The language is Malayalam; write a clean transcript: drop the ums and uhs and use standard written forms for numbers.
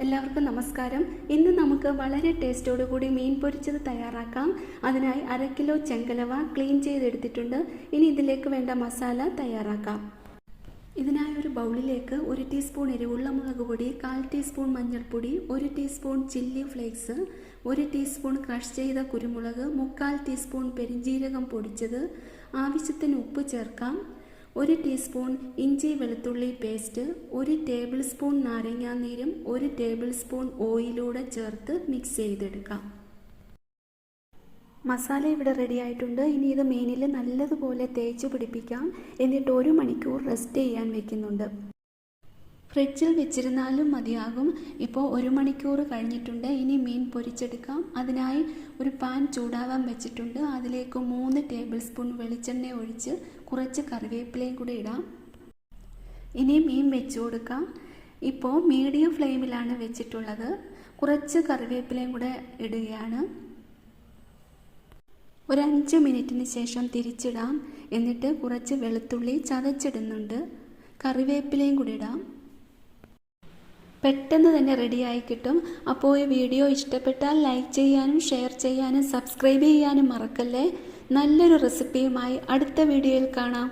എല്ലാവർക്കും നമസ്കാരം. ഇന്ന് നമുക്ക് വളരെ ടേസ്റ്റോടുകൂടി മീൻ പൊരിച്ചത് തയ്യാറാക്കാം. അതിനായി 1/2 കിലോ ചെങ്കലവ ക്ലീൻ ചെയ്തെടുത്തിട്ടുണ്ട്. ഇനി ഇതിലേക്ക് വേണ്ട മസാല തയ്യാറാക്കാം. ഇതിനായി ഒരു ബൗളിലേക്ക് 1 ടീസ്പൂൺ എരിവുള്ള മുളക് പൊടി, 1/4 ടീസ്പൂൺ മഞ്ഞൾപ്പൊടി, 1 teaspoon chilli flakes, 1 teaspoon crush ചെയ്ത കുരുമുളക്, 1/4 ടീസ്പൂൺ പെരിഞ്ജീരകം പൊടിച്ചത്, ആവശ്യത്തിന് ഉപ്പ് ചേർക്കാം. 1 ടീസ്പൂൺ ഇഞ്ചി വെളുത്തുള്ളി പേസ്റ്റ്, 1 ടേബിൾ സ്പൂൺ നാരങ്ങാനീരും 1 ടേബിൾ സ്പൂൺ ഓയിലൂടെ ചേർത്ത് മിക്സ് ചെയ്തെടുക്കാം. മസാല ഇവിടെ റെഡി ആയിട്ടുണ്ട്. ഇനി ഇത് മീനിൽ നല്ലതുപോലെ തേച്ച് പിടിപ്പിക്കാം. എന്നിട്ട് 1 മണിക്കൂർ റെസ്റ്റ് ചെയ്യാൻ വെക്കുന്നുണ്ട്. ഫ്രിഡ്ജിൽ വെച്ചിരുന്നാലും മതിയാകും. ഇപ്പോൾ 1 മണിക്കൂർ കഴിഞ്ഞിട്ടുണ്ട്. ഇനി മീൻ പൊരിച്ചെടുക്കാം. അതിനായി ഒരു പാൻ ചൂടാവാൻ വെച്ചിട്ടുണ്ട്. അതിലേക്ക് 3 ടേബിൾ സ്പൂൺ വെളിച്ചെണ്ണ ഒഴിച്ച് കുറച്ച് കറിവേപ്പിലയും കൂടെ ഇടാം. ഇനി മീൻ വെച്ച് കൊടുക്കാം. ഇപ്പോൾ മീഡിയം ഫ്ലെയിമിലാണ് വെച്ചിട്ടുള്ളത്. കുറച്ച് കറിവേപ്പിലയും കൂടെ ഇടുകയാണ്. ഒരു 5 മിനിറ്റിന് ശേഷം തിരിച്ചിടാം. എന്നിട്ട് കുറച്ച് വെളുത്തുള്ളി ചതച്ചിടുന്നുണ്ട്. കറിവേപ്പിലയും കൂടി ഇടാം. പെട്ടെന്ന് തന്നെ റെഡിയായി കിട്ടും. അപ്പോൾ ഈ വീഡിയോ ഇഷ്ടപ്പെട്ടാൽ ലൈക്ക് ചെയ്യാനും ഷെയർ ചെയ്യാനും സബ്സ്ക്രൈബ് ചെയ്യാനും മറക്കല്ലേ. നല്ലൊരു റെസിപ്പിയുമായി അടുത്ത വീഡിയോയിൽ കാണാം.